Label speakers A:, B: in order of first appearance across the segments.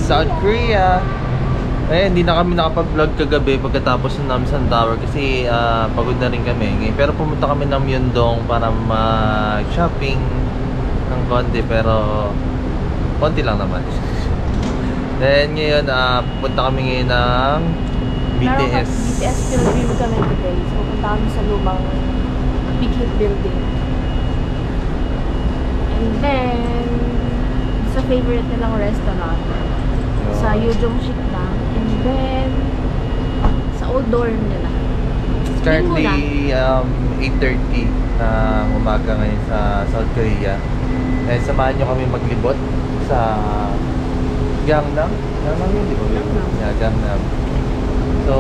A: South Korea. Eh, hindi na kami nakapag-vlog kagabi pagkatapos ng Namsan Tower kasi pagod na rin kami. Pero pumunta kami ng Myeongdong para mag-shopping ng konti, pero konti lang naman. Then ngayon, pupunta kami ngayon ng BTS.
B: BTS pilgrim kami today. So punta kami sa lumang Big Hit Building. And then, sa favorite nilang restaurant. Sa Yujong Shikdang. And then, sa old dorm nila.
A: It's currently 8:30 ng umaga ngayon sa South Korea. And samahan nyo kami maglibot sa Gangnam. Gangnam yun, di ba? Yeah, Gangnam. So,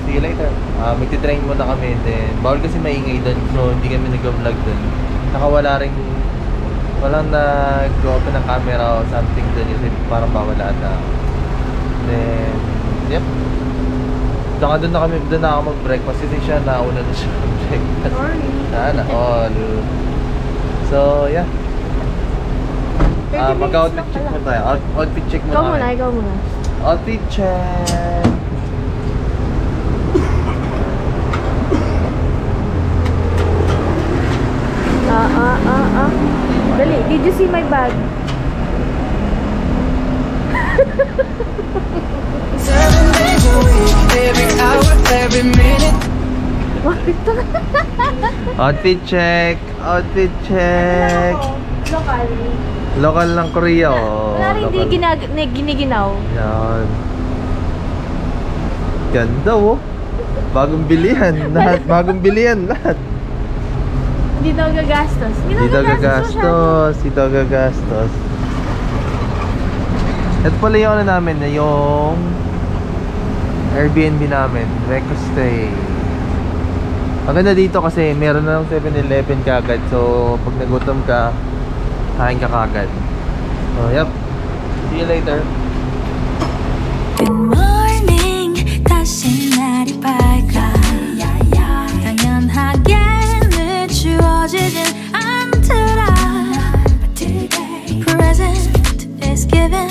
A: see you later. Magti-train muna kami. Then, bawal kasi maingay doon. So, hindi kami nag-vlog doon. Nakawala rin, walang nag-open ng camera o something doon. Kasi parang bawala na. Then, yep. Doon na ako mag-breakfast kasi siya nauna na siya mag-breakfast.
B: Sorry.
A: Sana all. So, yeah. Mag-outfit check mo tayo. Outfit check mo tayo.
B: Ikaw muna.
A: Outfit check.
B: Dali, did you see my bag?
C: 7 days a week, every hour, every minute.
A: Outfit check. Outfit check.
B: Lokal.
A: Local ng Korea, oh.
B: Wala rin hindi giniginaw.
A: Yan. Ganda, oh. Bagong bilihan. Lahat. Bagong bilihan. Lahat.
B: Hindi daw gagastos.
A: Hindi daw gagastos. Hindi daw gagastos. Ito pala yung ano namin, yung Airbnb namin. Reco Stay. Ang ganda dito kasi meron na ng 7-Eleven kagad. So, pag nagutom ka, kain ka kagad. So, yep. See you later.
D: Good morning, 다시 날이 밝아 당연하게 늦추어지진 않더라 But today, present is given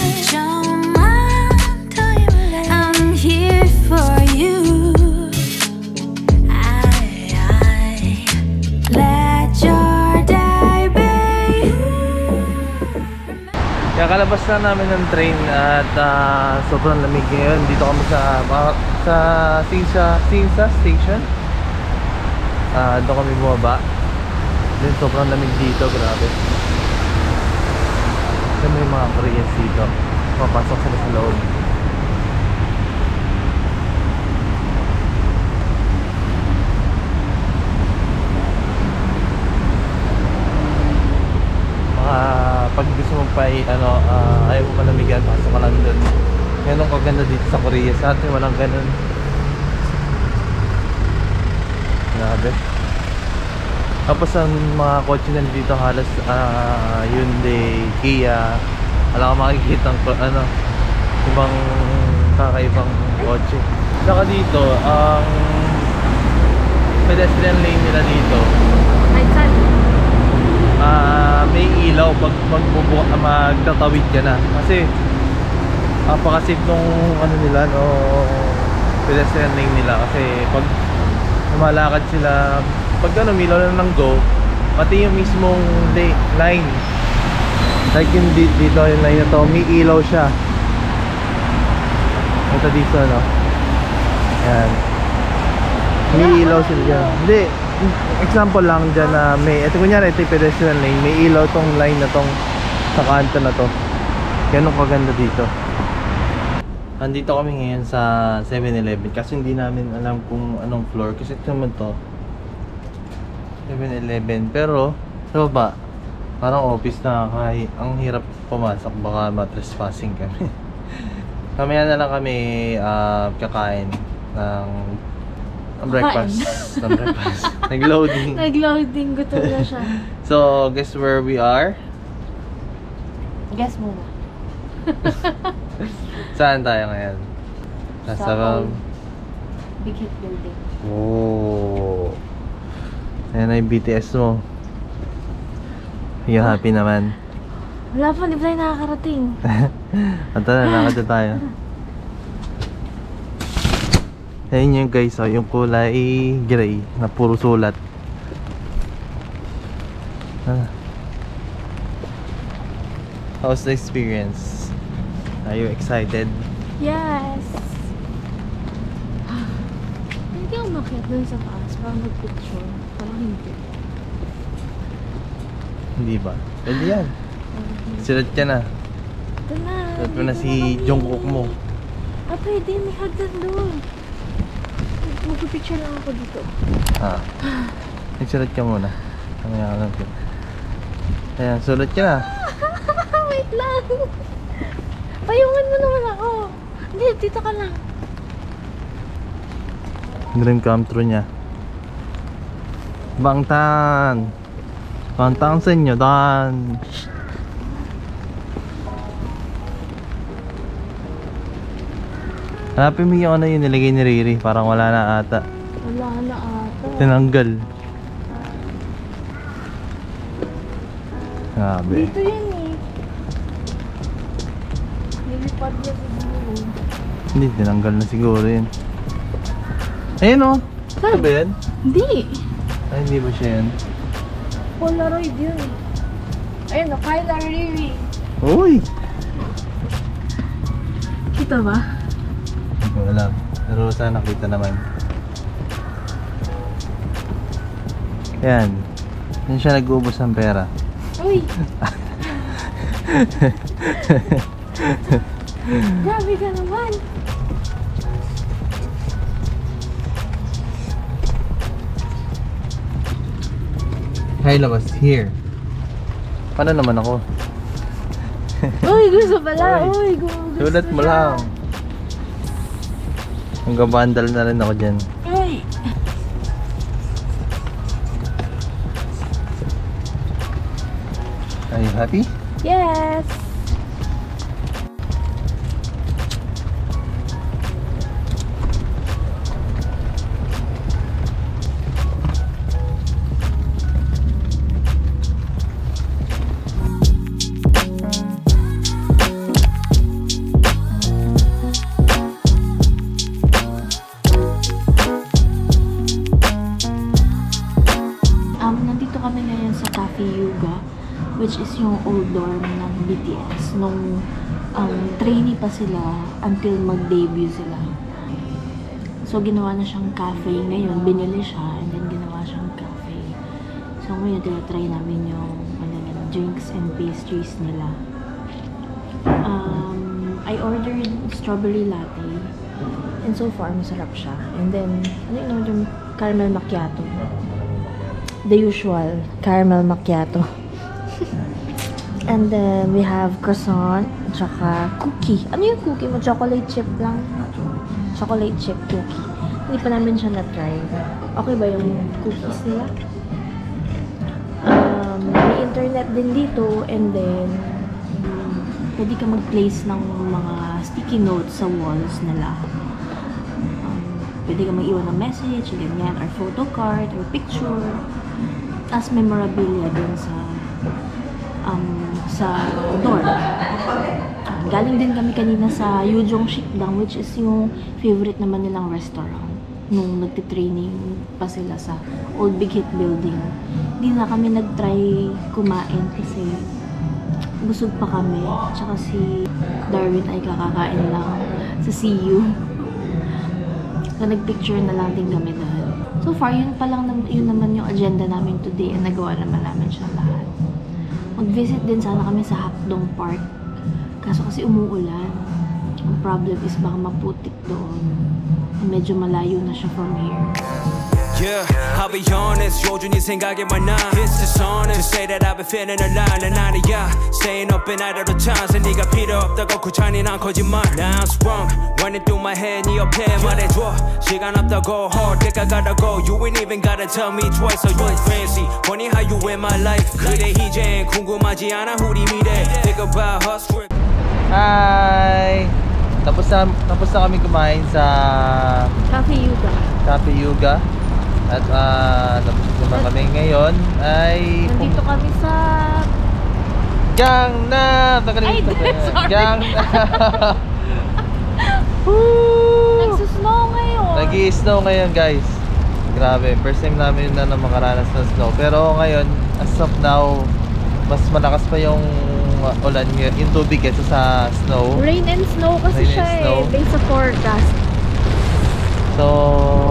D: I'm here for you let your day be.
A: Kaya kalabas na namin ng train at sobrang lamig ngayon. Dito kami sa Sinsa Station. Doon kami bumaba. Then sobrang lamig dito, grabe. Kasi may mga Koreans dito. Papasok sila sa loob. Pag gusto mo pa ayaw mo malamigan, pasok ka lang doon. Yan ang kaganda dito sa Korea. Sa atin walang ganun. Grabe. Tapos ang mga kotse na dito halos Hyundai, Kia. Wala kang makikita ibang kakaibang kotse. Saka dito ang pedestrian lane nila dito may ilaw pag magtatawid ka na kasi napaka-safe nung nila pedestrian lane nila kasi pag lumalakad sila pag umilaw na ng go pati yung mismong line like yung dito yung line na to may ilaw siya ito dito yan may ilaw sila dyan. Hindi, example lang dyan na ito kunyari ito yung pedestrian lane, may ilaw tong line na tong sa kanto na to. Ganun kaganda dito. Andito kami ngayon sa 7-Eleven kasi hindi namin alam kung anong floor kasi ito naman to 7-Eleven pero sa baba parang office na kahit ang hirap pumasok baka matrespassing kami. Kamaya na lang kami kakain ng breakfast. Nag-loading.
B: Nag-loading. Gutom na siya.
A: So, guess where we are?
B: Guess muna.
A: Saan tayo ngayon? Nasa
B: Big Hit Building.
A: Oh. Ayan na yung BTS mo. You're happy naman.
B: Wala pa, di ba tayo nakakarating?
A: At na, lakad na tayo. Ayun yung guys, oh, yung kulay gray na puro sulat. How's the experience? Are you excited?
B: Yes! Hindi ako makiat dun sa taas para mag-picture. Parang hindi.
A: Hindi ba? Pwede yan. Sulat ka na.
B: Ito na.
A: Sulat mo na
B: dito
A: si
B: kami.
A: Jungkook mo.
B: Ah, pwede. May hagdan doon. Mag-picture lang ako dito.
A: Ah. Nagsulat ka muna. Kamaya ka lang. Ayan, sulat ka na.
B: Wait lang. Payungan mo naman ako. Hindi, dito ka lang.
A: Dream come true niya. Bangtan! Bangtan sa inyo, Dan! Hanapin mo yung ano yung nilagay ni Riri. Parang wala na ata.
B: Wala na ata.
A: Tinanggal. Grabe.
B: Dito yan eh. Nilipad niya siguro.
A: Hindi, tinanggal na siguro yun. Ayun o! Ano ba yan?
B: Hindi.
A: Ay, hindi ba siya yan?
B: Polaroid yun. Ayun o, Kyla Riri.
A: Uy!
B: Kita ba?
A: Hindi ko alam. Pero sana nakita naman. Yan. Yan siya nag-uubos ng pera.
B: Uy! Grabe ka naman.
A: Kyla was here. Paano naman ako?
B: Uy, gusto pala.
A: Uy.
B: Uy, gusto
A: Sulat mo
B: na.
A: lang. Hanggang bandal na rin ako dyan.
B: Uy!
A: Are you happy?
B: Yes! Nandito kami ngayon sa Cafe Yuga, which is yung old dorm ng BTS nung trainee pa sila until mag-debut sila. So ginawa na siyang cafe ngayon, binili siya and then ginawa siyang cafe. So ngayon tinatry namin yung drinks and pastries nila. I ordered strawberry latte and so far masarap siya. And then ano yung order? Caramel macchiato. The usual caramel macchiato. And then we have croissant, tsaka cookie. Ano yung cookie mo? Chocolate chip lang? Chocolate chip cookie. Hindi pa namin siya na-try. Okay ba yung cookies nila? May internet din dito and then pwede ka mag-place ng mga sticky notes sa walls nila. Pwede ka mag-iwan ng message, ganyan, or photo card, or picture. As memorabilia din sa dorm. Galing din kami kanina sa Yujong Shikdang, which is yung favorite naman nilang restaurant nung nagtitraining pa sila sa Old Big Hit Building. Hindi na kami nag-try kumain kasi busog pa kami. Tsaka si Darwin ay kakakain lang sa CU. So nag-picture na lang din kami doon. So far, yun naman yung agenda namin today and nagawa naman namin siya lahat. Mag-visit din sana kami sa Hakdong Park. Kaso kasi umuulan. Ang problem is baka maputik doon. Medyo malayo na siya from here.
E: Yeah, I'll be honest, 요준이 생각이 많아. It's dishonest to say that I've been feeling alive. 난 아니야, staying up and out of the chance. 네가 필요 없다고 그 잔인한 거짓말. Now I'm sprung, running through my head. 네 옆에 말해줘, 시간 없다고 hold 때가 가라고. You ain't even gotta tell me twice. So you're fancy, funny how you in my life. 그래 이젠 궁금하지 않아 우리 미래. Think about us.
A: Hi! Tapos na kami kumain sa
B: Cafe Yuga.
A: Cafe Yuga. At tapos naman kami ngayon ay
B: Nandito kami sa
A: Gangnam!
B: Ay, sorry.
A: Gangnam! Woo!
B: Nagsusnow ngayon.
A: Nag-i-snow ngayon guys. Grabe, first time namin na makaranas ng snow. Pero ngayon, as of now, mas malakas pa yung ulan, yung tubig kaysa sa snow.
B: Rain and snow kasi
A: Rain and
B: siya
A: snow.
B: based sa forecast.
A: So,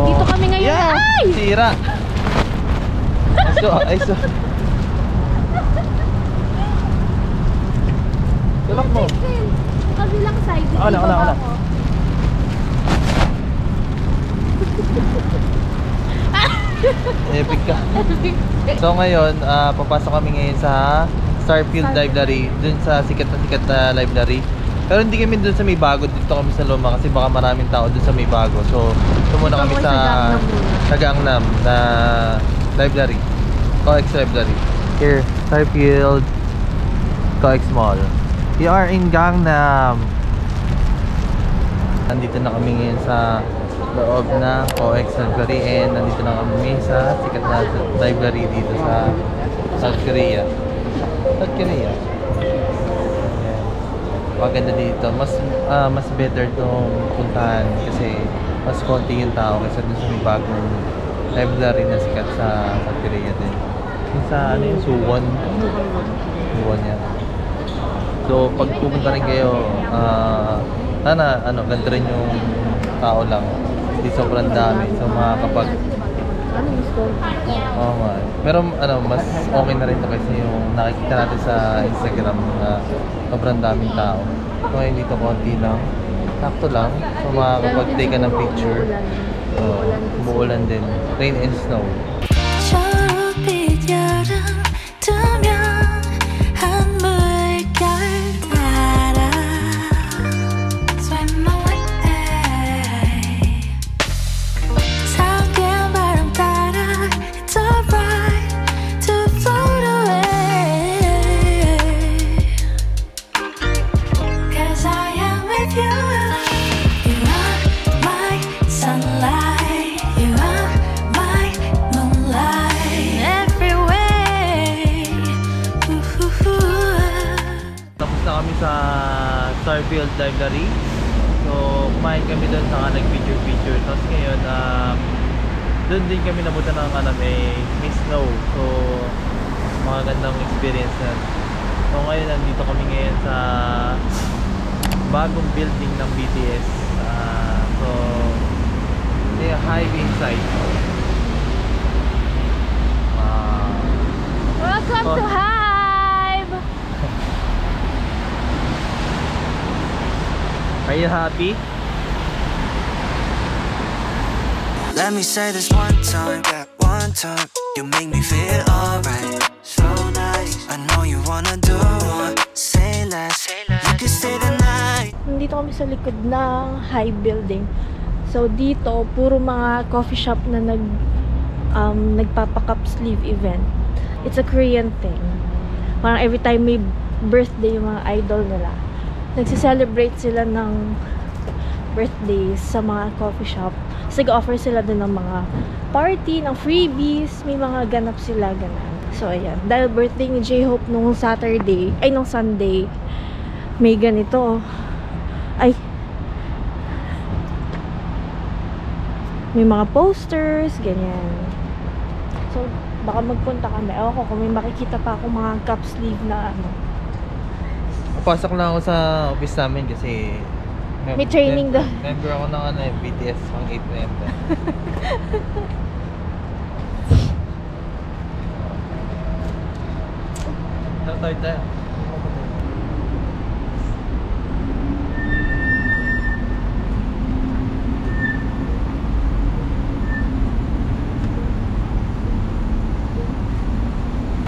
B: Dito kami ngayon.
A: Yeah!
B: Ay!
A: Sira! Ay, so. Tulak mo.
B: Kabilang side.
A: Wala. Epic ka. So ngayon, papasok kami ngayon sa Starfield Library, dun sa sikat na library. Pero hindi kami dun sa may bago, dito kami sa luma kasi baka maraming tao dun sa may bago. So, ito muna kami sa Gangnam na library. COEX Library. Here, Starfield COEX Mall. We are in Gangnam. Nandito na kami ngayon sa loob na COEX Library and nandito na kami sa sikat na library dito sa South Korea. South Korea. Ayan. Maganda dito. Mas better tong puntahan kasi mas konti yung tao kaysa dun sa may bagong library na sikat sa South Korea din. Yung sa ano yung Suwon. Suwon yan. So pag pupunta rin kayo, sana ganda rin yung tao lang. Hindi sobrang dami. So makakapag oo nga. Pero mas okay na rin ito kasi yung nakikita natin sa Instagram na sobrang daming tao. So ngayon dito konti lang. Sakto lang. So makakapag-take ka ng picture. So umuulan din. Rain and snow.
D: 초록빛 여름 투명한 물결 따라 Swim away 사계한 바람 따라 It's alright to float away Cause I am with you You are my sunlight You are my moonlight Every way
A: Tapos na kami sa Starfield Library. So, kumain kami doon sa nag-picture. Tapos ngayon, doon din kami nabutan ng may snow. So, mga gandang experience na. So, ngayon, nandito kami ngayon sa bagong building ng BTS. So, may Hive inside.
B: Welcome to Hive!
A: Are you happy?
C: Let me say this one time, you make me feel alright, so nice. I know you wanna do more, say less, you can stay the night.
B: Nandito kami sa likod ng Hive building. So dito, puro mga coffee shop na nagpapa-cup sleeve event. It's a Korean thing. Parang every time may birthday yung mga idol nila, nagsi-celebrate sila ng birthdays sa mga coffee shop. Kasi nag-offer sila din ng mga party, ng freebies, may mga ganap sila, ganun. So, ayan. Dahil birthday ni J-Hope nung Sunday, may ganito. Ay! May mga posters, ganyan. So, baka magpunta kami. Ewan ko kung may makikita pa akong mga cup sleeve na
A: Pasok lang ako sa office namin kasi
B: may training doon.
A: Member ako ng BTS pang 8 PM. Tayo.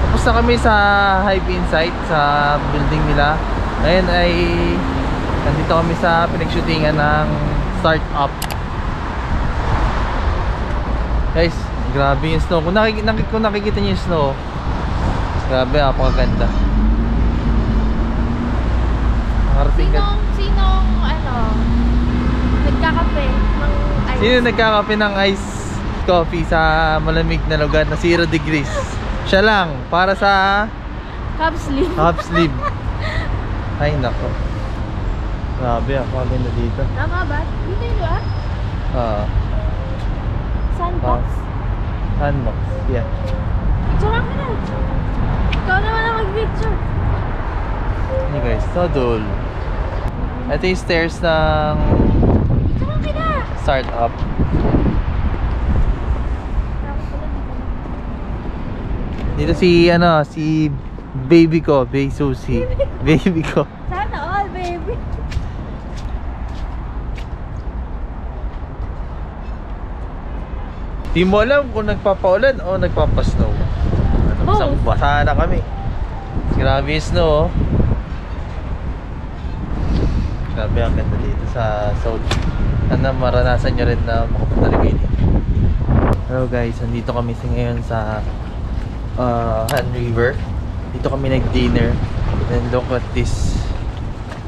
A: Tapos na kami sa Hive Insight sa building nila. Ngayon ay nandito kami sa pinag-shootingan ng startup. Guys, grabe yung snow. Kung nakikita niyo yung snow, grabe, napakaganda. Nakarating ka.
B: Sinong nagkakape ng ice?
A: Sino nagkakape ng ice coffee sa malamig na lugar na 0 degrees? Siya lang, para sa
B: Half sleeve.
A: Half sleeve. Ay, nako. Grabe, ako ganda dito.
B: Tama ba? Dito yun ba? Sandbox?
A: Sandbox, yeah.
B: Picture ako na. Ikaw naman ang mag-picture.
A: Hey guys, so dull. Ito yung stairs ng
B: Picture ako na.
A: startup. Dito si baby ko, Bay Susie. Baby ko.
B: Sana all, baby.
A: Di mo alam kung nagpapaulan o nagpapasnow. Isang basa na kami. Grabe yung snow, oh. Grabe ang ganda dito sa South. Sana maranasan nyo rin na makapunta rin kayo dito. Hello guys, nandito kami ngayon sa Han River. Dito kami nag-dinner. And look at this.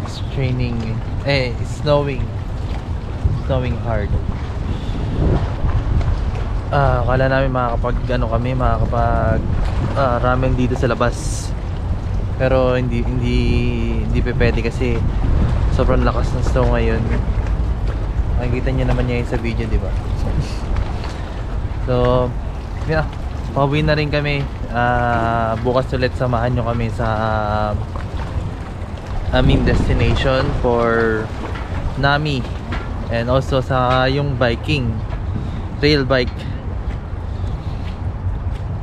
A: It's raining. It's snowing. Snowing hard. Akala namin makakapag ramen dito sa labas. Pero hindi pa pwede kasi sobrang lakas ng snow ngayon. Makikita niyo naman yan sa video, di ba? So, yeah, pauwi na rin kami. Bukas ulit samahan nyo kami sa aming destination for Nami and also sa yung biking, trail bike.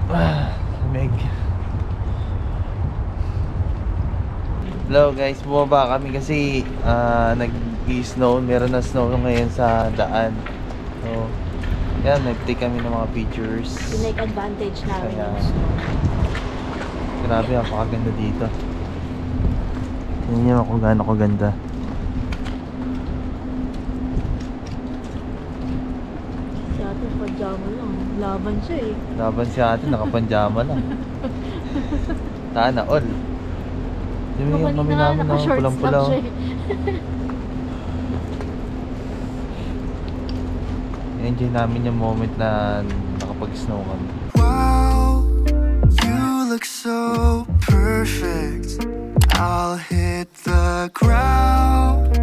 A: Lamig. Hello guys, bumaba kami kasi nag-snow, meron na snow ngayon sa daan. So, yan, nag-take kami ng mga pictures.
B: Tinake advantage namin
A: Kaya,
B: yung snow.
A: grabe, napakaganda dito. Tingnan nyo kung gaano kaganda.
B: Si ate, pajama lang. Laban siya eh.
A: Laban si ate, nakapanjama lang. Sana all. Hindi mo kami namin na
B: naka-shorts lang
A: pulang-pulaw.
B: siya eh.
A: Enjoy namin yung moment na nakapag-snow kami.
C: Wow, you look so perfect. I'll hit the ground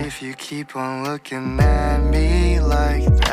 C: if you keep on looking at me like that.